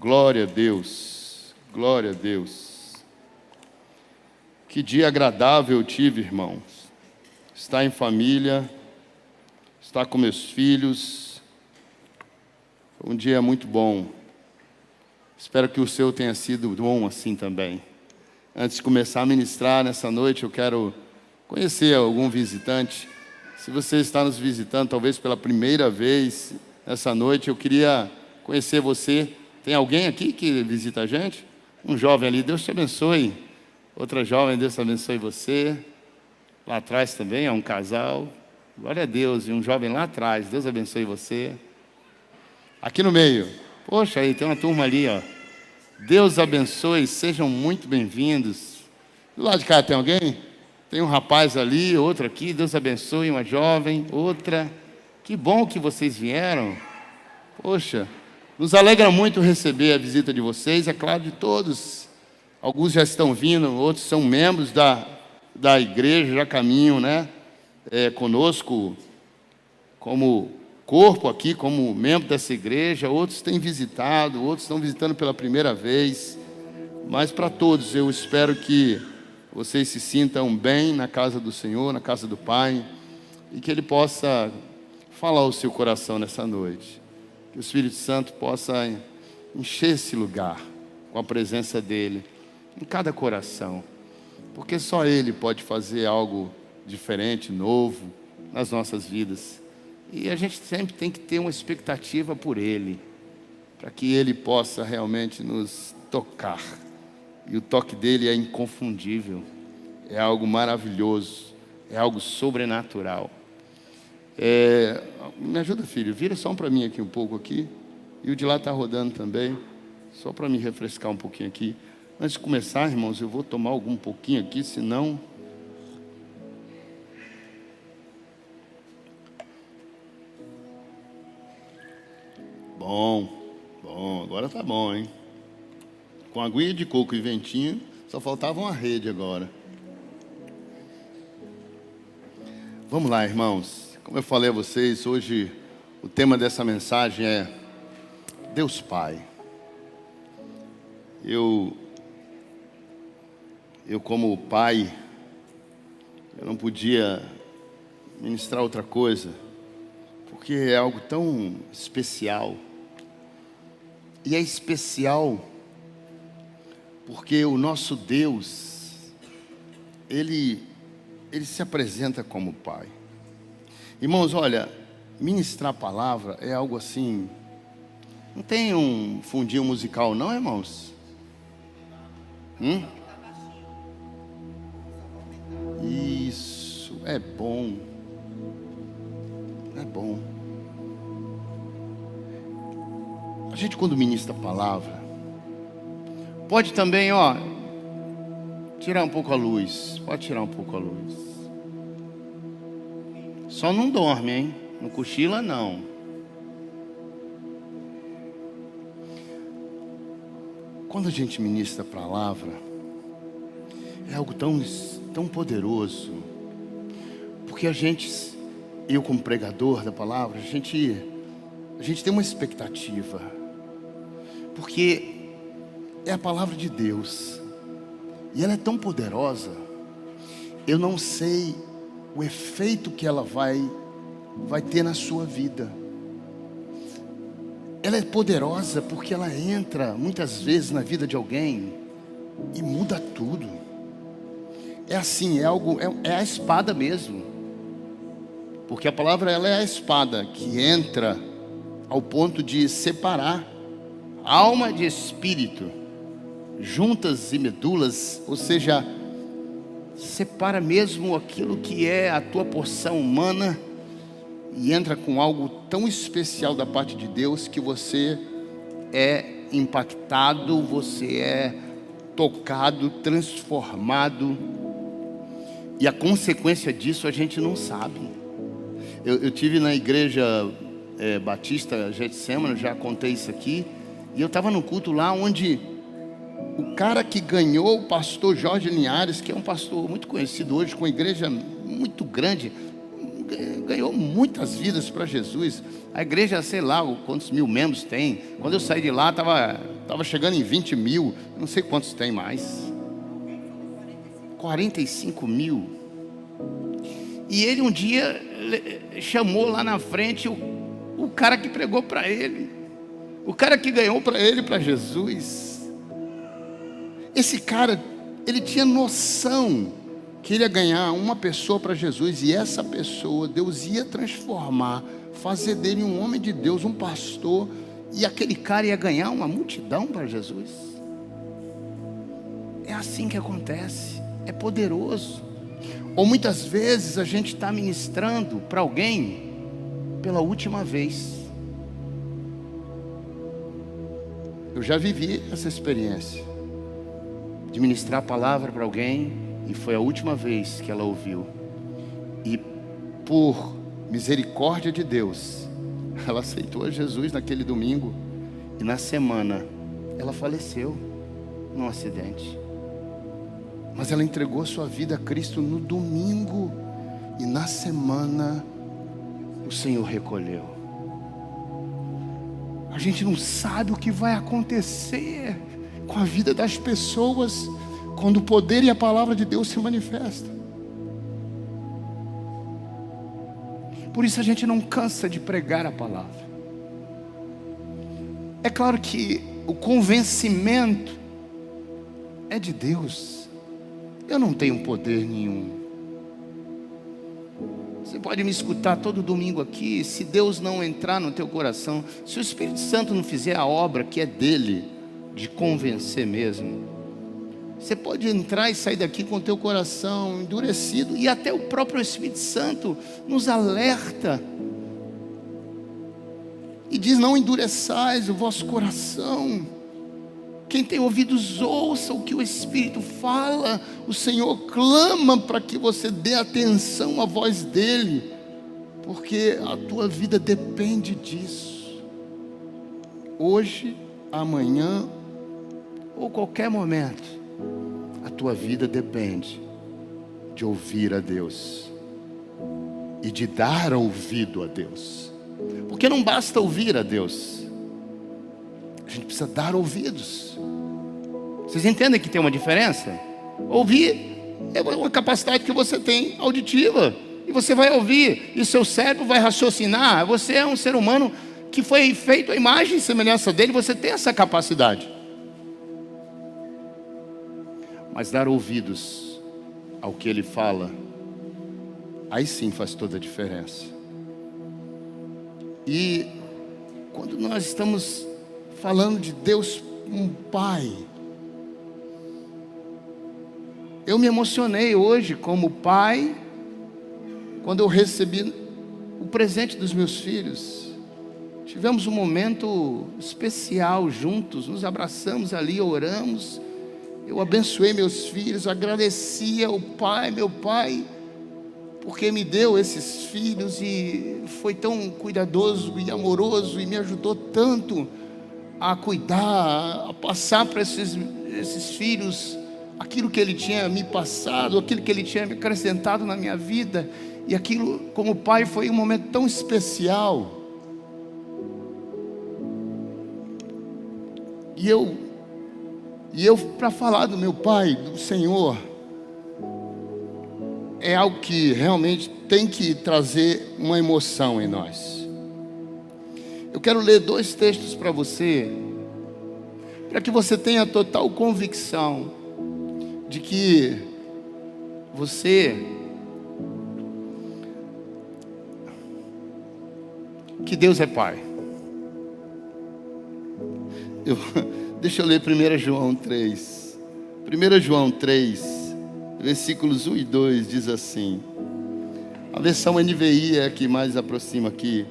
Glória a Deus, glória a Deus. Que dia agradável eu tive, irmãos. Estar em família, estar com meus filhos. Foi um dia muito bom. Espero que o seu tenha sido bom assim também. Antes de começar a ministrar nessa noite, eu quero conhecer algum visitante. Se você está nos visitando, talvez pela primeira vez nessa noite, eu queria conhecer você. Tem alguém aqui que visita a gente? Um jovem ali, Deus te abençoe. Outra jovem, Deus te abençoe você. Lá atrás também é um casal. Glória a Deus. E um jovem lá atrás, Deus abençoe você. Aqui no meio. Poxa, aí tem uma turma ali, ó. Deus abençoe, sejam muito bem-vindos. Do lado de cá tem alguém? Tem um rapaz ali, outro aqui, Deus abençoe, uma jovem, outra. Que bom que vocês vieram. Poxa, nos alegra muito receber a visita de vocês, é claro, de todos. Alguns já estão vindo, outros são membros da igreja, já caminham, né? Conosco, como corpo aqui, como membro dessa igreja. Outros têm visitado, outros estão visitando pela primeira vez. Mas para todos, eu espero que vocês se sintam bem na casa do Senhor, na casa do Pai, e que Ele possa falar ao seu coração nessa noite. Que o Espírito Santo possa encher esse lugar com a presença dEle em cada coração, porque só Ele pode fazer algo diferente, novo nas nossas vidas. E a gente sempre tem que ter uma expectativa por Ele, para que Ele possa realmente nos tocar. E o toque dele é inconfundível, é algo maravilhoso, é algo sobrenatural. Me ajuda, filho, vira só para mim aqui um pouco aqui. E o de lá está rodando também, só para me refrescar um pouquinho aqui. Antes de começar, irmãos, eu vou tomar algum pouquinho aqui, senão... Bom, agora tá bom, hein? Com aguinha de coco e ventinho, só faltava uma rede agora. Vamos lá, irmãos. Como eu falei a vocês, hoje o tema dessa mensagem é Deus Pai. Eu como pai, eu não podia ministrar outra coisa, porque é algo tão especial. E é especial porque o nosso Deus, Ele se apresenta como Pai. Irmãos, olha, ministrar a palavra é algo assim, não tem um fundinho musical não, irmãos? Isso, é bom. É bom. A gente quando ministra a palavra, pode também, tirar um pouco a luz. Pode tirar um pouco a luz. Só não dorme, hein? Não cochila, não. Quando a gente ministra a palavra, é algo tão poderoso. Porque eu como pregador da palavra, a gente tem uma expectativa. Porque é a palavra de Deus. E ela é tão poderosa. Eu não sei o efeito que ela vai ter na sua vida. Ela é poderosa porque ela entra muitas vezes na vida de alguém e muda tudo. É assim, é a espada mesmo. Porque a palavra ela é a espada que entra ao ponto de separar alma de espírito, juntas e medulas, ou seja, separa mesmo aquilo que é a tua porção humana e entra com algo tão especial da parte de Deus que você é impactado, você é tocado, transformado, e a consequência disso a gente não sabe. Eu tive na igreja Batista Getsemane, já contei isso aqui, e eu estava no culto lá onde o cara que ganhou, o pastor Jorge Linhares, que é um pastor muito conhecido hoje, com uma igreja muito grande, ganhou muitas vidas para Jesus. A igreja, sei lá quantos mil membros tem. Quando eu saí de lá, estava Estava chegando em 20 mil, não sei quantos tem mais. 45 mil. E ele um dia chamou lá na frente o cara que pregou para ele, o cara que ganhou para ele, para Jesus. Esse cara, ele tinha noção que ele ia ganhar uma pessoa para Jesus, e essa pessoa Deus ia transformar, fazer dele um homem de Deus, um pastor, e aquele cara ia ganhar uma multidão para Jesus. É assim que acontece, é poderoso. Ou muitas vezes a gente está ministrando para alguém pela última vez. Eu já vivi essa experiência de ministrar a palavra para alguém, e foi a última vez que ela ouviu. E por misericórdia de Deus, ela aceitou a Jesus naquele domingo, e na semana ela faleceu num acidente. Mas ela entregou sua vida a Cristo no domingo, e na semana o Senhor recolheu. A gente não sabe o que vai acontecer com a vida das pessoas quando o poder e a palavra de Deus se manifestam. Por isso a gente não cansa de pregar a palavra. É claro que o convencimento é de Deus. Eu não tenho poder nenhum. Você pode me escutar todo domingo aqui, se Deus não entrar no teu coração, se o Espírito Santo não fizer a obra que é dele, de convencer mesmo, você pode entrar e sair daqui com o teu coração endurecido, e até o próprio Espírito Santo nos alerta e diz: não endureçais o vosso coração. Quem tem ouvidos, ouça o que o Espírito fala. O Senhor clama para que você dê atenção à voz dEle, porque a tua vida depende disso. Hoje, amanhã ou qualquer momento, a tua vida depende de ouvir a Deus e de dar ouvido a Deus. Porque não basta ouvir a Deus, a gente precisa dar ouvidos. Vocês entendem que tem uma diferença? Ouvir é uma capacidade que você tem, auditiva, e você vai ouvir, e seu cérebro vai raciocinar. Você é um ser humano que foi feito à imagem e semelhança dele, você tem essa capacidade. Mas dar ouvidos ao que ele fala, aí sim faz toda a diferença. E quando nós estamos falando de Deus, um Pai, eu me emocionei hoje como pai, quando eu recebi o presente dos meus filhos. Tivemos um momento especial juntos, nos abraçamos ali, oramos. Eu abençoei meus filhos, agradeci ao Pai, meu Pai, porque me deu esses filhos e foi tão cuidadoso e amoroso e me ajudou tanto a cuidar, a passar para esses filhos aquilo que Ele tinha me passado, aquilo que Ele tinha me acrescentado na minha vida. E aquilo, como pai, foi um momento tão especial. E eu para falar do meu Pai, do Senhor, é algo que realmente tem que trazer uma emoção em nós. Eu quero ler 2 textos para você, para que você tenha total convicção de que Deus é Pai. Deixa eu ler 1 João 3. 1 João 3, versículos 1 e 2 diz assim. A versão NVI é a que mais aproxima aqui,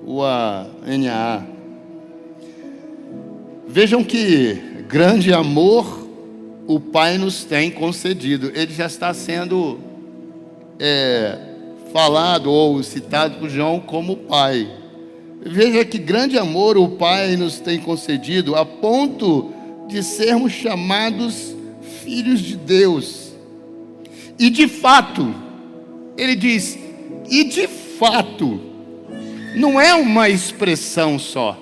ou a NAA. Vejam que grande amor o Pai nos tem concedido. Ele já está sendo falado ou citado por João como Pai. Veja que grande amor o Pai nos tem concedido, a ponto de sermos chamados filhos de Deus. E de fato, ele diz, e de fato, não é uma expressão só,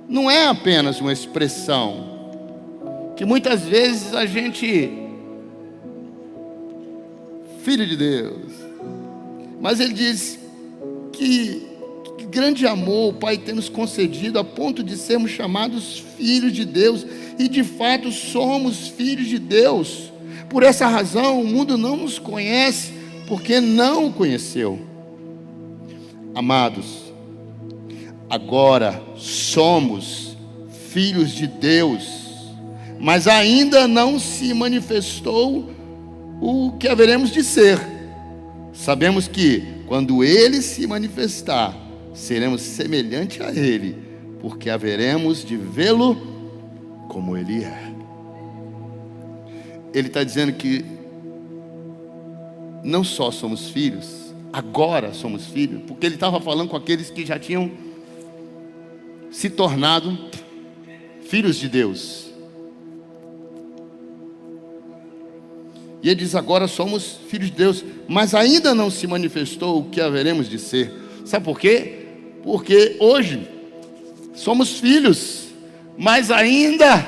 não é apenas uma expressão, que muitas vezes a gente, filho de Deus, mas ele diz que grande amor o Pai tem nos concedido a ponto de sermos chamados filhos de Deus, e de fato somos filhos de Deus. Por essa razão o mundo não nos conhece, porque não o conheceu. Amados, agora somos filhos de Deus, mas ainda não se manifestou o que haveremos de ser. Sabemos que quando Ele se manifestar, seremos semelhantes a Ele, porque haveremos de vê-lo como Ele é. Ele está dizendo que não só somos filhos, agora somos filhos, porque Ele estava falando com aqueles que já tinham se tornado filhos de Deus. E ele diz: agora somos filhos de Deus, mas ainda não se manifestou o que haveremos de ser. Sabe por quê? Porque hoje somos filhos, mas ainda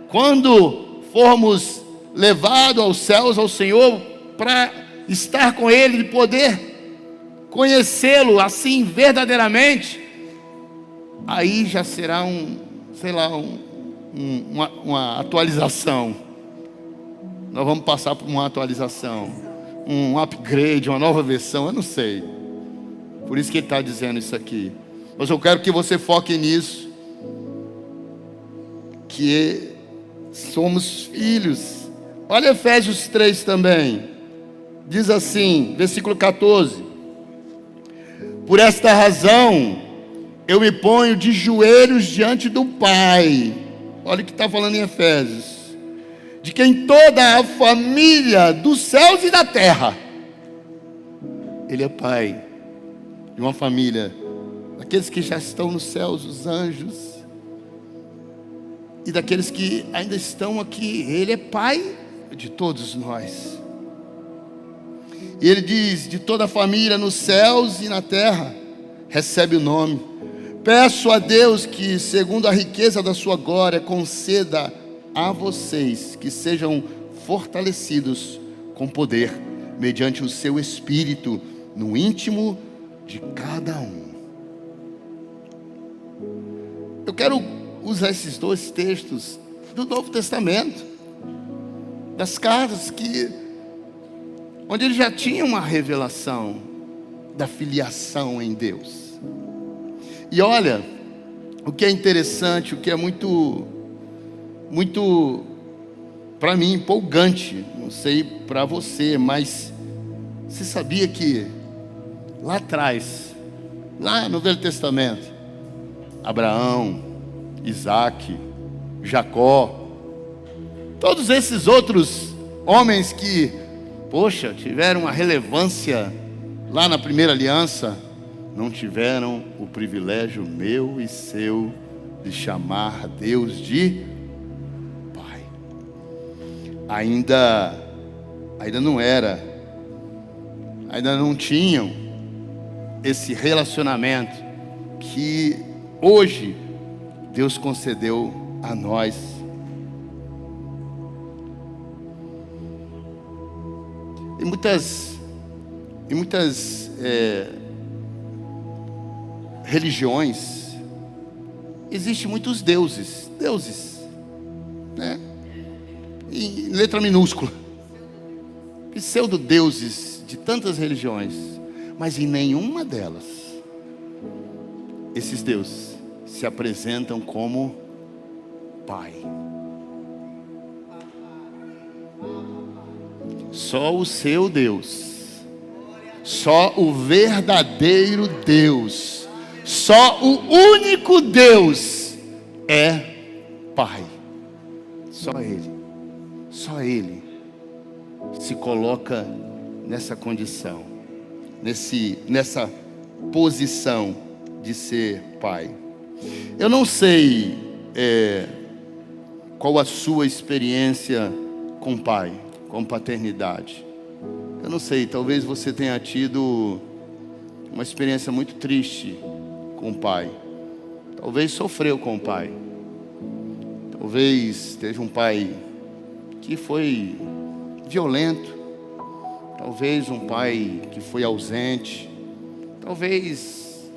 quando formos levados aos céus, ao Senhor, para estar com Ele, e poder conhecê-lo assim verdadeiramente, aí já será uma atualização. Nós vamos passar por uma atualização, um upgrade, uma nova versão, eu não sei. Por isso que ele está dizendo isso aqui. Mas eu quero que você foque nisso, que somos filhos. Olha Efésios 3 também. Diz assim, versículo 14: por esta razão eu me ponho de joelhos diante do Pai. Olha o que está falando em Efésios: de quem toda a família dos céus e da terra. Ele é Pai de uma família, daqueles que já estão nos céus, os anjos, e daqueles que ainda estão aqui. Ele é Pai de todos nós. E ele diz: de toda a família nos céus e na terra recebe o nome. Peço a Deus que, segundo a riqueza da sua glória, conceda a vocês que sejam fortalecidos com poder, mediante o seu Espírito, no íntimo de cada um. Eu quero usar esses dois textos do Novo Testamento, das cartas, onde ele já tinha uma revelação da filiação em Deus. E olha, o que é interessante, o que é muito, para mim, empolgante, não sei para você, mas você sabia que lá atrás, lá no Velho Testamento, Abraão, Isaac, Jacó, todos esses outros homens que, poxa, tiveram uma relevância lá na primeira aliança, não tiveram o privilégio meu e seu de chamar Deus de Pai. Ainda não tinham esse relacionamento que hoje Deus concedeu a nós. Em muitas religiões existem muitos deuses, né? Em letra minúscula, pseudo-deuses de tantas religiões, mas em nenhuma delas esses deuses se apresentam como Pai. Só o seu Deus, só o verdadeiro Deus, só o único Deus é Pai. Só Ele se coloca nessa condição, nessa posição de ser Pai. Eu não sei qual a sua experiência com Pai, com paternidade. Eu não sei, talvez você tenha tido uma experiência muito triste com o Pai. Talvez sofreu com o Pai. Talvez teve um pai que foi violento. Talvez um pai que foi ausente. Talvez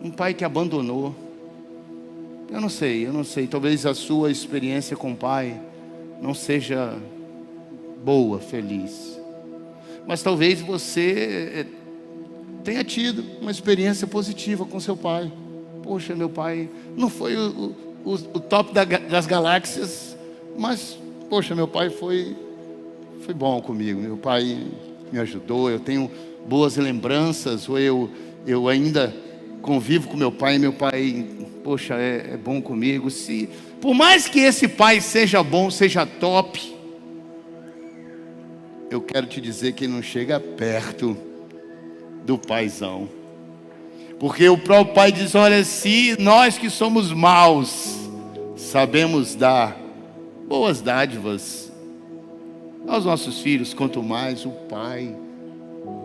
um pai que abandonou. Eu não sei. Talvez a sua experiência com o pai não seja boa, feliz. Mas talvez você tenha tido uma experiência positiva com seu pai. Poxa, meu pai não foi o top das galáxias, mas, poxa, meu pai foi bom comigo. Meu pai me ajudou, eu tenho boas lembranças, ou eu ainda convivo com meu pai, e meu pai, poxa, é bom comigo. Por mais que esse pai seja bom, seja top, eu quero te dizer que ele não chega perto do paizão. Porque o próprio pai diz: olha, se nós que somos maus sabemos dar boas dádivas aos nossos filhos, quanto mais o pai,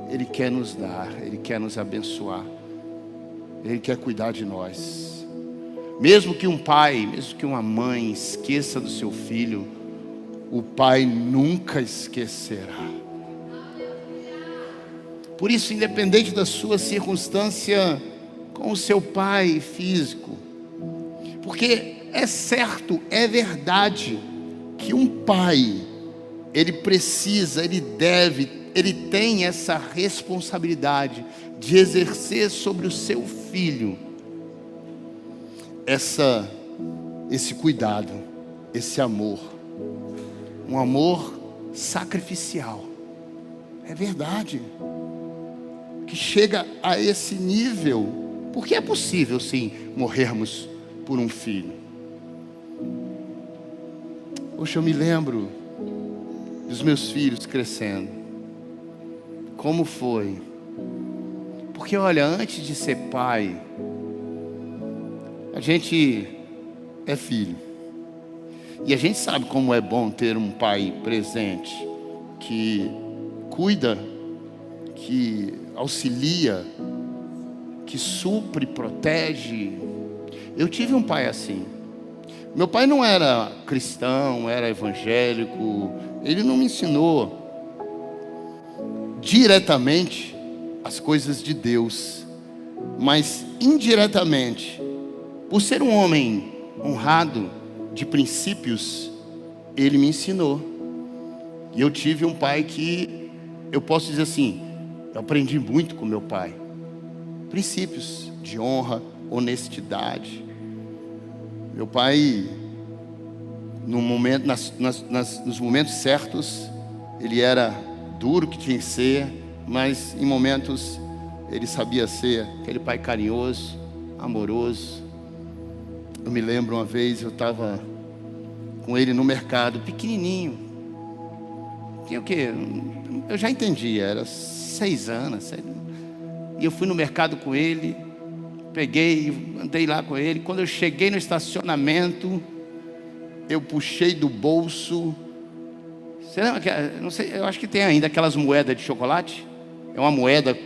ele quer nos dar, ele quer nos abençoar, ele quer cuidar de nós. Mesmo que um pai, mesmo que uma mãe esqueça do seu filho, o pai nunca esquecerá. Por isso, independente da sua circunstância com o seu pai físico, porque é certo, é verdade que um pai, ele precisa, ele deve, ele tem essa responsabilidade de exercer sobre o seu filho esse cuidado, esse amor, um amor sacrificial. É verdade que chega a esse nível, porque é possível sim morrermos por um filho. Poxa, eu me lembro dos meus filhos crescendo. Como foi? Porque olha, antes de ser pai, a gente é filho. E a gente sabe como é bom ter um pai presente, que cuida, que auxilia, que supre, protege. Eu tive um pai assim. Meu pai não era cristão, era evangélico. Ele não me ensinou diretamente as coisas de Deus, mas indiretamente, por ser um homem honrado, de princípios, ele me ensinou. E eu tive um pai que, eu posso dizer assim, eu aprendi muito com meu pai. Princípios de honra, honestidade. Meu pai, no momento, nos momentos certos, ele era duro que tinha que ser, mas em momentos ele sabia ser aquele pai carinhoso, amoroso. Eu me lembro uma vez, eu estava com ele no mercado, pequenininho. Tinha o quê? Eu já entendi, era 6 anos. E eu fui no mercado com ele, peguei, andei lá com ele. Quando eu cheguei no estacionamento, eu puxei do bolso. Você lembra que, não sei, eu acho que tem ainda aquelas moedas de chocolate. É uma moeda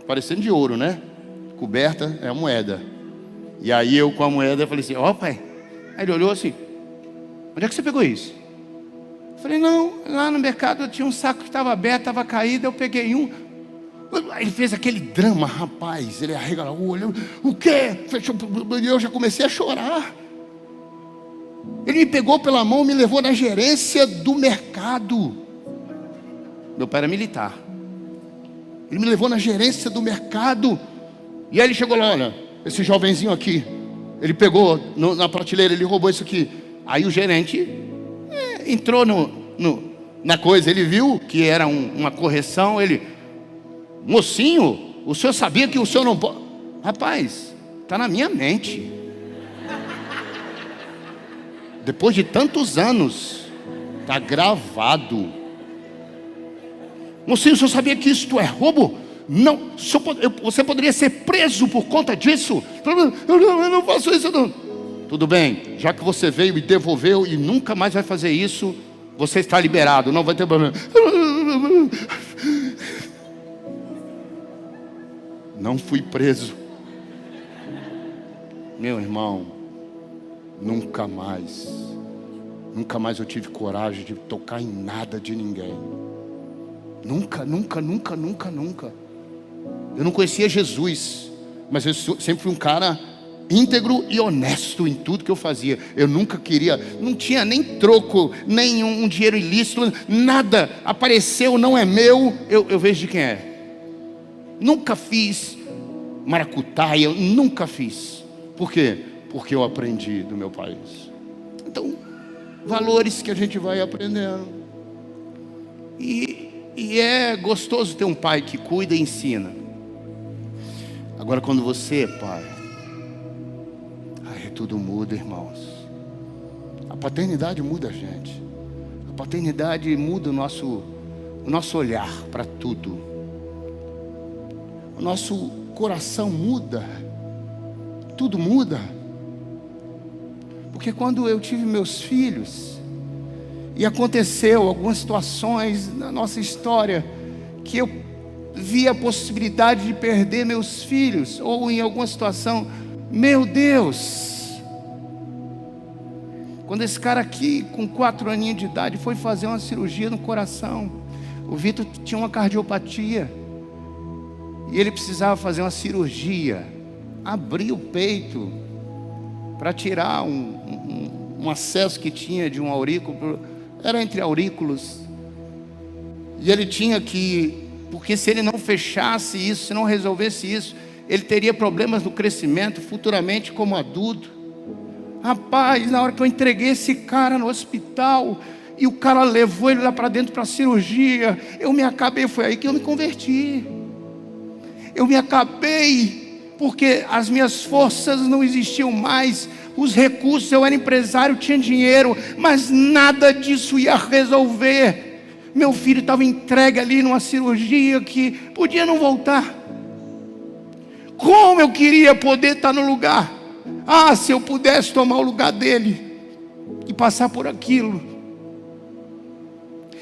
parecendo de ouro, né? Coberta, é a moeda. E aí eu com a moeda, eu falei assim: ó, pai. Aí ele olhou assim: onde é que você pegou isso? Eu falei: não, lá no mercado eu tinha um saco que estava aberto, estava caído, eu peguei um. Ele fez aquele drama, rapaz. Ele arregalou o olho. O quê? Eu já comecei a chorar. Ele me pegou pela mão, me levou na gerência do mercado. Meu pai era militar. Ele me levou na gerência do mercado. E aí ele chegou lá: olha, esse jovenzinho aqui, ele pegou na prateleira, ele roubou isso aqui. Aí o gerente entrou na coisa. Ele viu que era uma correção. Ele: mocinho, o senhor sabia que o senhor não pode? Rapaz, está na minha mente. Depois de tantos anos, está gravado. Mocinho, o senhor sabia que isto é roubo? Não, você poderia ser preso por conta disso. Eu não faço isso não. Tudo bem, já que você veio e devolveu e nunca mais vai fazer isso, você está liberado, não vai ter problema. Não fui preso. Meu irmão, nunca mais Nunca mais eu tive coragem de tocar em nada de ninguém. Nunca, nunca, nunca, nunca, nunca. Eu não conhecia Jesus, mas eu sempre fui um cara íntegro e honesto em tudo que eu fazia. Eu nunca queria, não tinha nem troco, nem um dinheiro ilícito, nada. Apareceu, não é meu, eu vejo de quem é. Nunca fiz maracutaia, nunca fiz. Por quê? Porque eu aprendi do meu país. Então, valores que a gente vai aprendendo. E é gostoso ter um pai que cuida e ensina. Agora, quando você é pai, aí tudo muda, irmãos. A paternidade muda a gente. A paternidade muda o nosso olhar para tudo. O nosso coração muda. Tudo muda. Porque quando eu tive meus filhos, e aconteceu algumas situações na nossa história, que eu vi a possibilidade de perder meus filhos, ou em alguma situação, meu Deus, quando esse cara aqui, com 4 aninhos de idade, foi fazer uma cirurgia no coração, o Vitor tinha uma cardiopatia, e ele precisava fazer uma cirurgia, abrir o peito, para tirar um acesso que tinha de um aurículo, era entre aurículos, e ele tinha que, porque se ele não fechasse isso, se não resolvesse isso, ele teria problemas no crescimento, futuramente como adulto. Rapaz, na hora que eu entreguei esse cara no hospital, e o cara levou ele lá para dentro para a cirurgia, eu me acabei, foi aí que eu me converti. Eu me acabei, porque as minhas forças não existiam mais, os recursos, eu era empresário, tinha dinheiro, mas nada disso ia resolver. Meu filho estava entregue ali numa cirurgia que podia não voltar. Como eu queria poder estar no lugar. Ah, se eu pudesse tomar o lugar dele e passar por aquilo.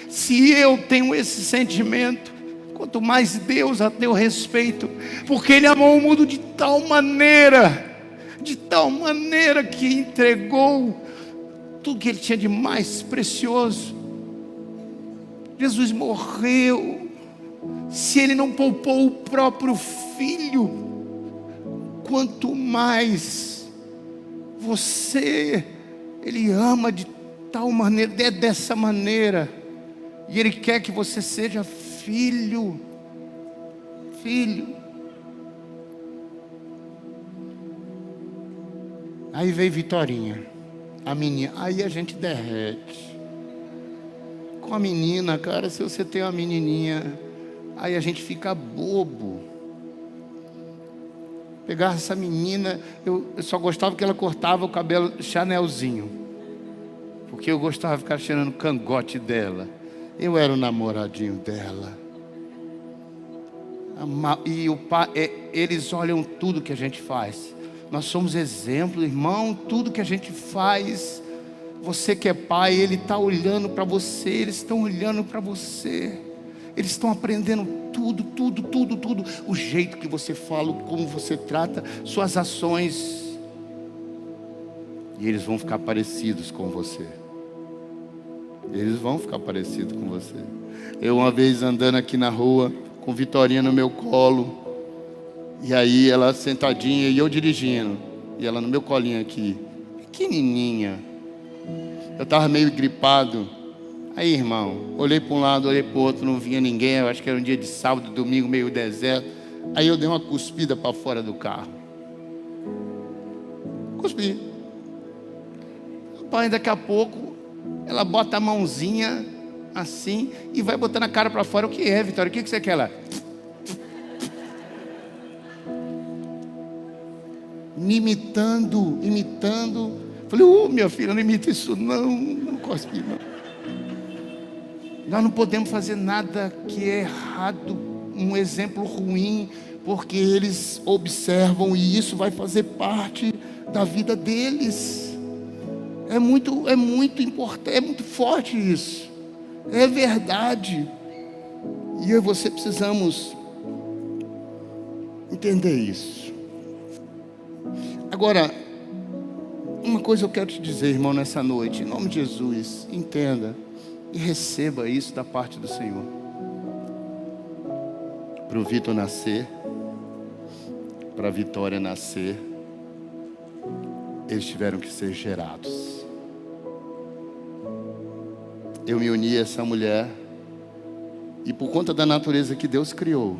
Se eu tenho esse sentimento, quanto mais Deus a teu respeito, porque Ele amou o mundo de tal maneira que entregou tudo que Ele tinha de mais precioso. Jesus morreu. Se Ele não poupou o próprio Filho, quanto mais você, Ele ama de tal maneira, é dessa maneira, e Ele quer que você seja filho. Aí veio Vitorinha, a menina, aí a gente derrete. Com a menina, cara, se você tem uma menininha, aí a gente fica bobo. Pegar essa menina, eu só gostava que ela cortava o cabelo Chanelzinho, porque eu gostava de ficar cheirando o cangote dela. Eu era o namoradinho dela. E o pai, eles olham tudo que a gente faz. Nós somos exemplo, irmão, tudo que a gente faz. Você que é pai, ele está olhando para você, eles estão olhando para você. Eles estão aprendendo tudo. O jeito que você fala, como você trata, suas ações. E eles vão ficar parecidos com você. Eles vão ficar parecidos com você. Eu uma vez andando aqui na rua, com Vitorinha no meu colo, e aí ela sentadinha e eu dirigindo, e ela no meu colinho aqui, pequenininha. Eu estava meio gripado. Aí, irmão, olhei para um lado, olhei para o outro, não vinha ninguém. Eu acho que era um dia de sábado, domingo, meio deserto. Aí eu dei uma cuspida para fora do carro. Cuspi. Rapaz, daqui a pouco ela bota a mãozinha assim e vai botando a cara para fora. O que é, Vitória? O que você quer lá? Imitando. Falei, minha filha, não imita isso não cospe não. Nós não podemos fazer nada que é errado, um exemplo ruim, porque eles observam e isso vai fazer parte da vida deles. É muito importante, é muito forte isso. É verdade. E eu e você precisamos entender isso. Agora, Uma coisa eu quero te dizer, irmão, nessa noite, em nome de Jesus, entenda e receba isso da parte do Senhor. Para o Vitor nascer, para a Vitória nascer, eles tiveram que ser gerados. Eu me uni a essa mulher, e por conta da natureza que Deus criou,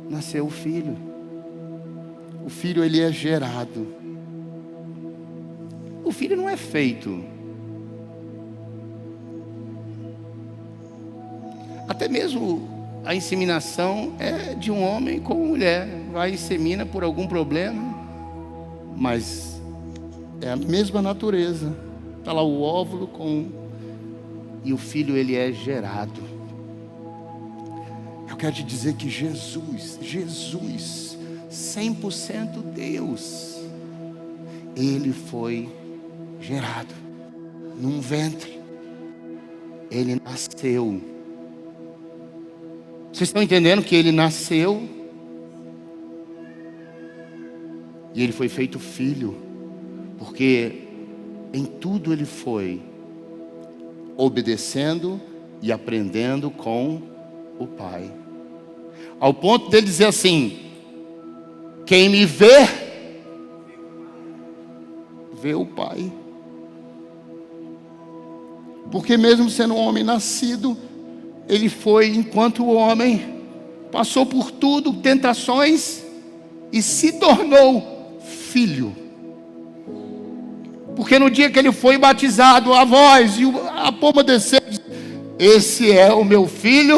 nasceu o filho. O filho, ele é gerado. O filho não é feito. Até mesmo a inseminação é de um homem com mulher. Vai e insemina por algum problema, mas é a mesma natureza. Está lá o óvulo e o filho, ele é gerado. Eu quero te dizer que Jesus, 100% Deus, ele foi gerado num ventre. Ele nasceu. Vocês estão entendendo que ele nasceu? E ele foi feito filho, porque em tudo ele foi obedecendo e aprendendo com o Pai. Ao ponto dele dizer assim: quem me vê, vê o Pai. Porque mesmo sendo um homem nascido, ele foi, enquanto homem, passou por tudo, tentações, e se tornou filho. Porque no dia que ele foi batizado, a voz e a pomba desceu: esse é o meu filho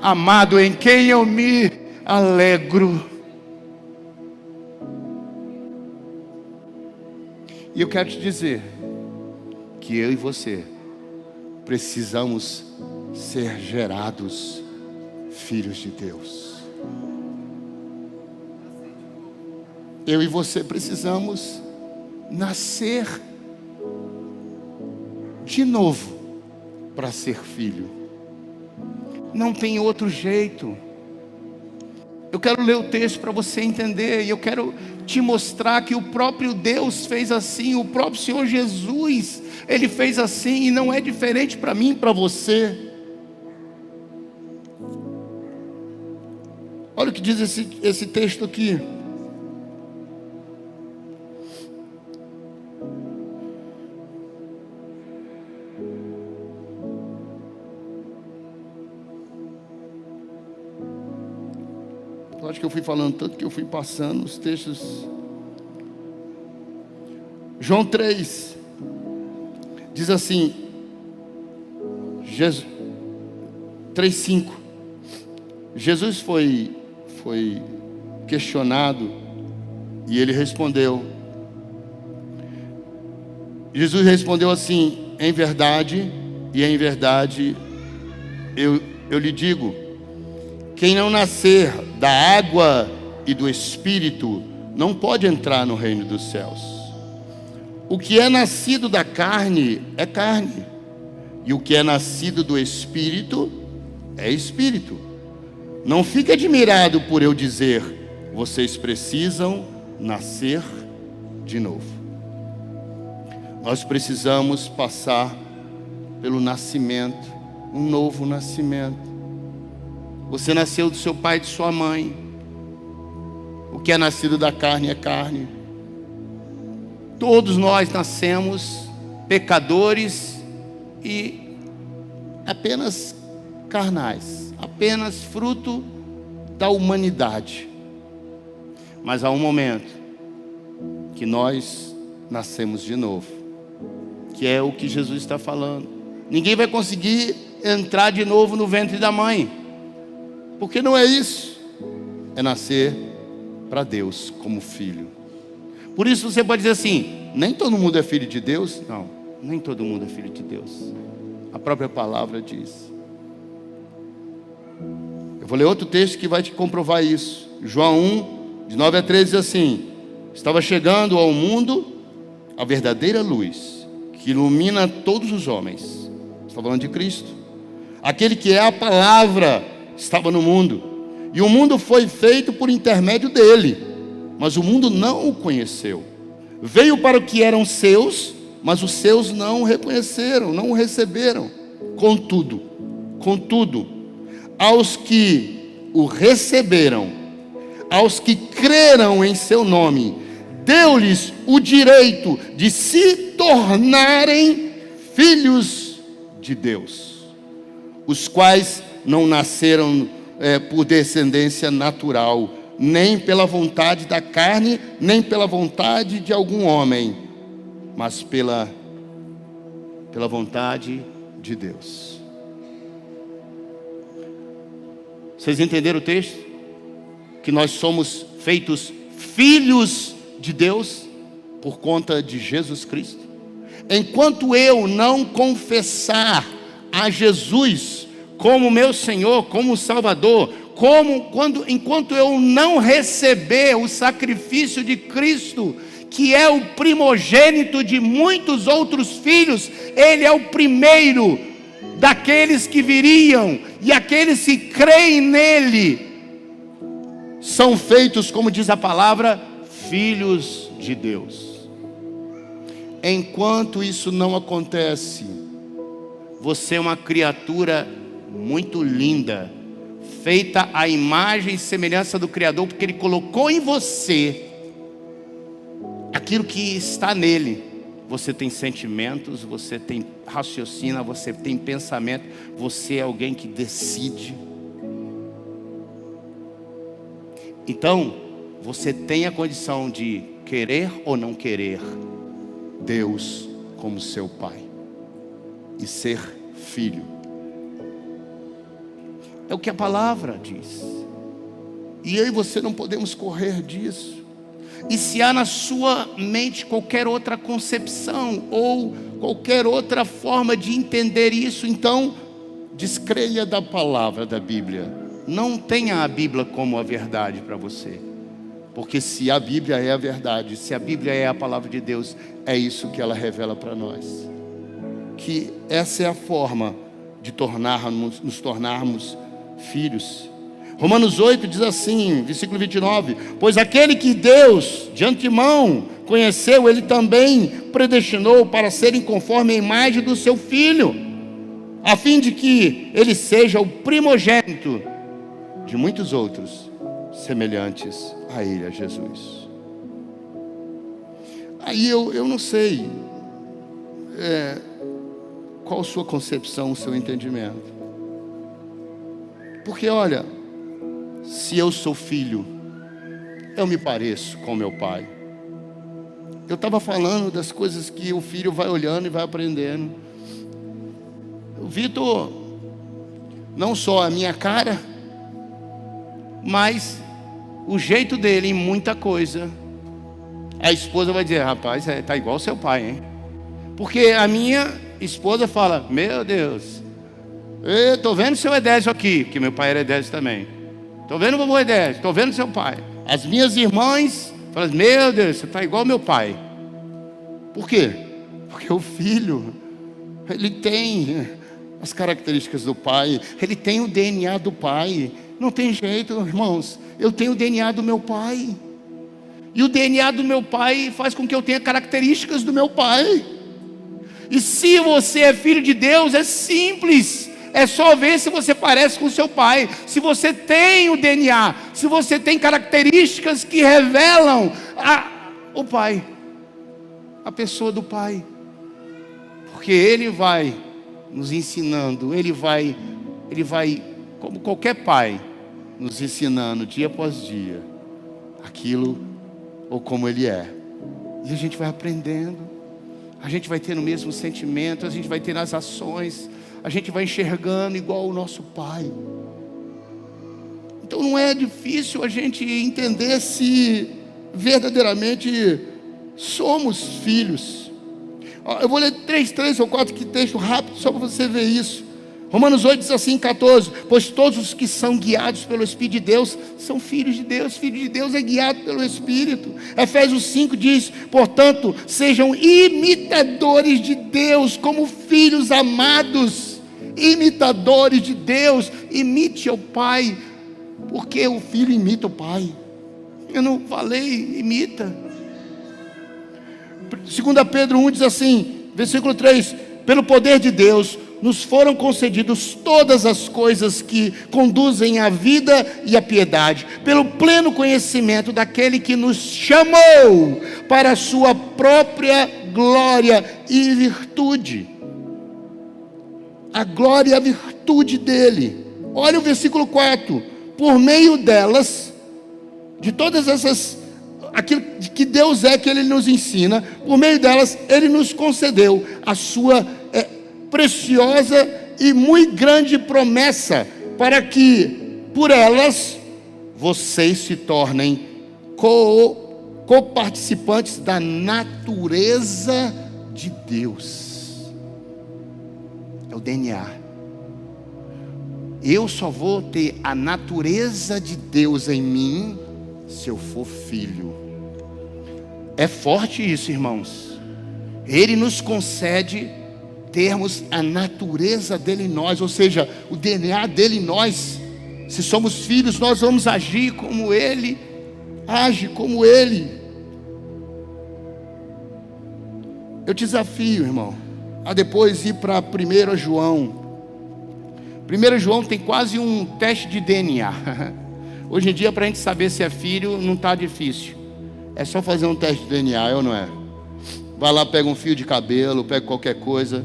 amado, em quem eu me alegro. E eu quero te dizer que eu e você precisamos ser gerados filhos de Deus. Eu e você precisamos nascer de novo para ser filho. Não tem outro jeito. Eu quero ler o texto para você entender, e eu quero te mostrar que o próprio Deus fez assim, o próprio Senhor Jesus, ele fez assim, e não é diferente para mim e para você. Olha o que diz esse texto aqui. Eu acho que eu fui falando tanto que eu fui passando os textos. João 3 diz assim, 3:5. Jesus foi questionado e ele respondeu. Jesus respondeu assim: em verdade eu lhe digo, quem não nascer da água e do Espírito não pode entrar no reino dos céus. O que é nascido da carne é carne, e o que é nascido do Espírito é Espírito. Não fique admirado por eu dizer: vocês precisam nascer de novo. Nós precisamos passar pelo nascimento, um novo nascimento. Você nasceu do seu pai e de sua mãe. O que é nascido da carne é carne. Todos nós nascemos pecadores e apenas carnais, apenas fruto da humanidade. Mas há um momento que nós nascemos de novo, que é o que Jesus está falando. Ninguém vai conseguir entrar de novo no ventre da mãe, porque não é isso. É nascer para Deus como filho. Por isso você pode dizer assim: nem todo mundo é filho de Deus. Não, nem todo mundo é filho de Deus. A própria palavra diz. Eu vou ler outro texto que vai te comprovar isso. João 1, de 9 a 13 diz assim: estava chegando ao mundo a verdadeira luz, que ilumina todos os homens. Está falando de Cristo. Aquele que é a palavra estava no mundo, e o mundo foi feito por intermédio dele, mas o mundo não o conheceu. Veio para o que eram seus, mas os seus não o reconheceram, não o receberam. Contudo, aos que o receberam, aos que creram em seu nome, deu-lhes o direito de se tornarem filhos de Deus, os quais não nasceram por descendência natural, nem pela vontade da carne, nem pela vontade de algum homem, mas pela vontade de Deus. Vocês entenderam o texto? Que nós somos feitos filhos de Deus por conta de Jesus Cristo. Enquanto eu não confessar a Jesus como meu Senhor, como Salvador, enquanto eu não receber o sacrifício de Cristo, que é o primogênito de muitos outros filhos, Ele é o primeiro daqueles que viriam, e aqueles que creem nele são feitos, como diz a palavra, filhos de Deus. Enquanto isso não acontece, você é uma criatura muito linda, feita à imagem e semelhança do Criador, porque Ele colocou em você aquilo que está nele. Você tem sentimentos, você tem raciocínio, você tem pensamento, você é alguém que decide. Então, você tem a condição de querer ou não querer Deus como seu Pai e ser filho. É o que a palavra diz. E eu e você não podemos correr disso. E se há na sua mente qualquer outra concepção ou qualquer outra forma de entender isso, então descreia da palavra da Bíblia. Não tenha a Bíblia como a verdade para você. Porque se a Bíblia é a verdade, se a Bíblia é a palavra de Deus, é isso que ela revela para nós. Que essa é a forma de nos tornarmos filhos. Romanos 8 diz assim, versículo 29, pois aquele que Deus de antemão conheceu, Ele também predestinou para serem conforme a imagem do seu Filho, a fim de que Ele seja o primogênito de muitos outros, semelhantes a Ele, a Jesus. Aí eu não sei qual a sua concepção, o seu entendimento. Porque olha, se eu sou filho, eu me pareço com meu pai. Eu estava falando das coisas que o filho vai olhando e vai aprendendo. O Vitor, não só a minha cara, mas o jeito dele em muita coisa. A esposa vai dizer, rapaz, tá igual seu pai, hein? Porque a minha esposa fala, meu Deus, eu estou vendo seu Edésio aqui, porque meu pai era Edésio também. Estou vendo o vovô Edésio, estou vendo seu pai. As minhas irmãs falam, meu Deus, você está igual meu pai. Por quê? Porque o filho, ele tem as características do pai, ele tem o DNA do pai. Não tem jeito, irmãos, eu tenho o DNA do meu pai. E o DNA do meu pai faz com que eu tenha características do meu pai. E se você é filho de Deus, é simples. É só ver se você parece com seu pai. Se você tem o DNA, se você tem características que revelam o pai, a pessoa do pai. Porque ele vai nos ensinando, ele vai, como qualquer pai, nos ensinando dia após dia, aquilo ou como ele é. E a gente vai aprendendo, a gente vai tendo o mesmo sentimento, a gente vai ter nas ações, a gente vai enxergando igual o nosso pai. Então não é difícil a gente entender se verdadeiramente somos filhos. Eu vou ler 3 ou 4 textos rápidos só para você ver isso. Romanos 8 diz assim, 14, pois todos os que são guiados pelo Espírito de Deus são filhos de Deus. Filho de Deus é guiado pelo Espírito. Efésios 5 diz, portanto, sejam imitadores de Deus como filhos amados. Imitadores de Deus, imite o Pai, porque o filho imita o Pai. Eu não falei imita. 2 Pedro 1 diz assim, versículo 3: pelo poder de Deus, nos foram concedidos todas as coisas que conduzem à vida e à piedade, pelo pleno conhecimento daquele que nos chamou para a sua própria glória e virtude. A glória e a virtude dele. Olha o versículo 4: por meio delas, de todas essas, aquilo que Deus é, que Ele nos ensina, por meio delas, Ele nos concedeu a sua preciosa e muito grande promessa, para que, por elas, vocês se tornem coparticipantes da natureza de Deus. É o DNA. Eu só vou ter a natureza de Deus em mim se eu for filho. É forte isso, irmãos. Ele nos concede termos a natureza dele em nós, ou seja, o DNA dele em nós. Se somos filhos, nós vamos agir como ele age, como ele. Eu te desafio, irmão, a depois ir para 1 João. 1 João tem quase um teste de DNA. Hoje em dia, para a gente saber se é filho, não está difícil. É só fazer um teste de DNA, é ou não é? Vai lá, pega um fio de cabelo, pega qualquer coisa,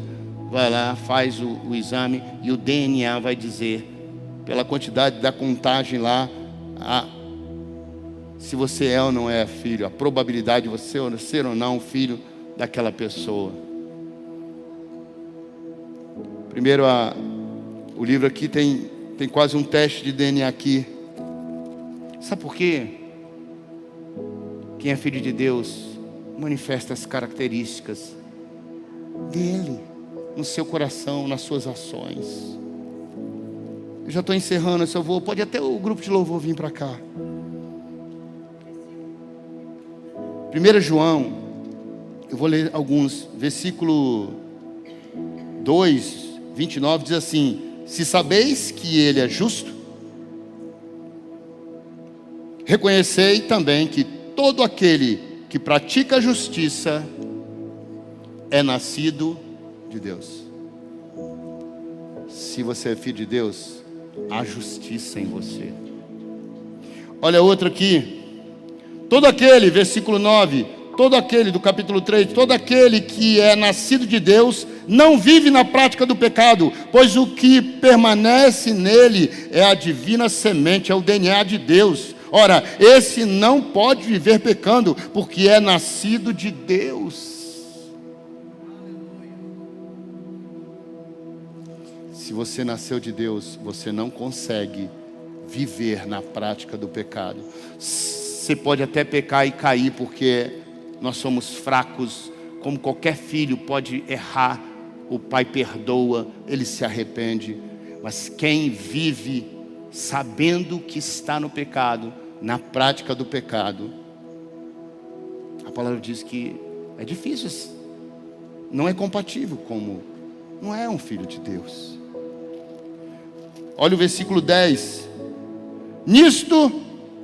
vai lá, faz o exame, e o DNA vai dizer, pela quantidade da contagem lá, se você é ou não é filho, a probabilidade de você ser ou não filho daquela pessoa. Primeiro, o livro aqui tem quase um teste de DNA aqui. Sabe por quê? Quem é filho de Deus manifesta as características dele no seu coração, nas suas ações. Eu já estou encerrando, se eu vou, pode até o grupo de louvor vir para cá. 1 João, eu vou ler alguns, versículo 2, 29, diz assim: se sabeis que ele é justo, reconhecei também que todo aquele que pratica a justiça é nascido de Deus. Se você é filho de Deus, há justiça em você. Olha outro aqui. Todo aquele, versículo 9, todo aquele do capítulo 3, todo aquele que é nascido de Deus não vive na prática do pecado, pois o que permanece nele é a divina semente, é o DNA de Deus. Ora, esse não pode viver pecando, porque é nascido de Deus. Se você nasceu de Deus, você não consegue viver na prática do pecado. Você pode até pecar e cair, porque nós somos fracos, como qualquer filho pode errar, o pai perdoa, ele se arrepende. Mas quem vive sabendo que está no pecado, na prática do pecado, a palavra diz que é difícil, não é compatível, não é um filho de Deus. Olha o versículo 10. Nisto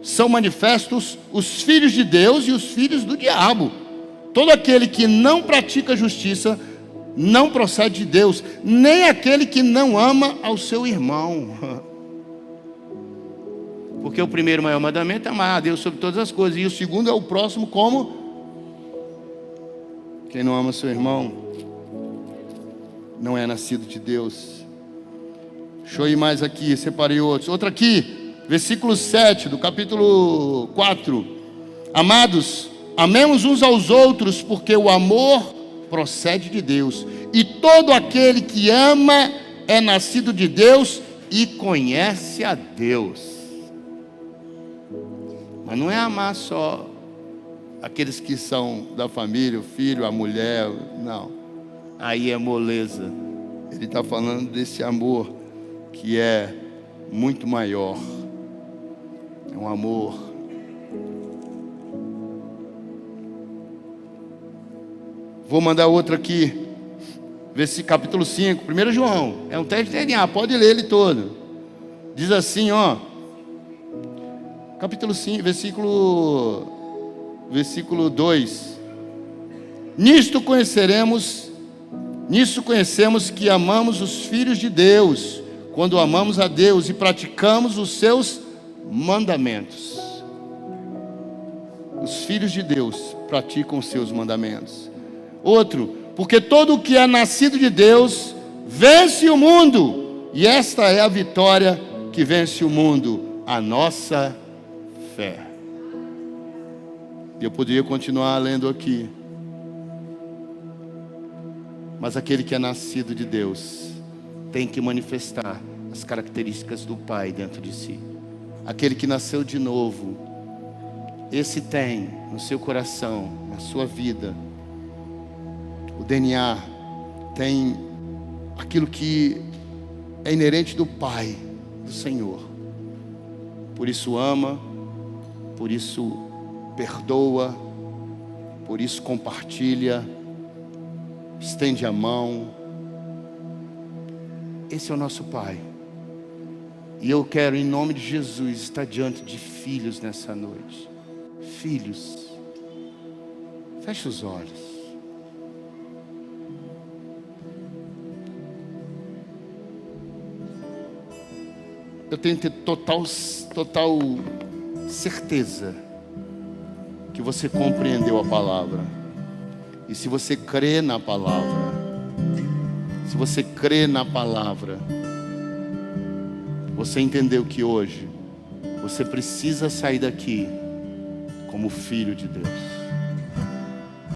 são manifestos os filhos de Deus e os filhos do diabo. Todo aquele que não pratica justiça não procede de Deus, nem aquele que não ama ao seu irmão. Porque o primeiro maior mandamento é amar a Deus sobre todas as coisas, e o segundo é o próximo como? Quem não ama seu irmão não é nascido de Deus. Deixa eu ir mais aqui, separei outros. Outro aqui, versículo 7 do capítulo 4. Amados, amemos uns aos outros, porque o amor procede de Deus, e todo aquele que ama é nascido de Deus e conhece a Deus. Mas não é amar só aqueles que são da família, o filho, a mulher, não. Aí é moleza. Ele está falando desse amor que é muito maior. É um amor. Vou mandar outro aqui. Capítulo 5, 1 João. É um teste de DNA, pode ler ele todo. Diz assim, ó. Capítulo 5, versículo 2. Nisso conhecemos que amamos os filhos de Deus, quando amamos a Deus e praticamos os seus mandamentos. Os filhos de Deus praticam os seus mandamentos. Outro, porque todo o que é nascido de Deus vence o mundo, e esta é a vitória que vence o mundo, a nossa fé. E eu poderia continuar lendo aqui. Mas aquele que é nascido de Deus tem que manifestar as características do Pai dentro de si. Aquele que nasceu de novo, esse tem no seu coração, na sua vida, o DNA, tem aquilo que é inerente do Pai, do Senhor. Por isso ama, por isso perdoa, por isso compartilha, estende a mão. Esse é o nosso Pai. E eu quero, em nome de Jesus, estar diante de filhos nessa noite. Filhos, feche os olhos. Eu tenho que ter total certeza que você compreendeu a palavra. E se você crê na palavra, você entendeu que hoje você precisa sair daqui como filho de Deus.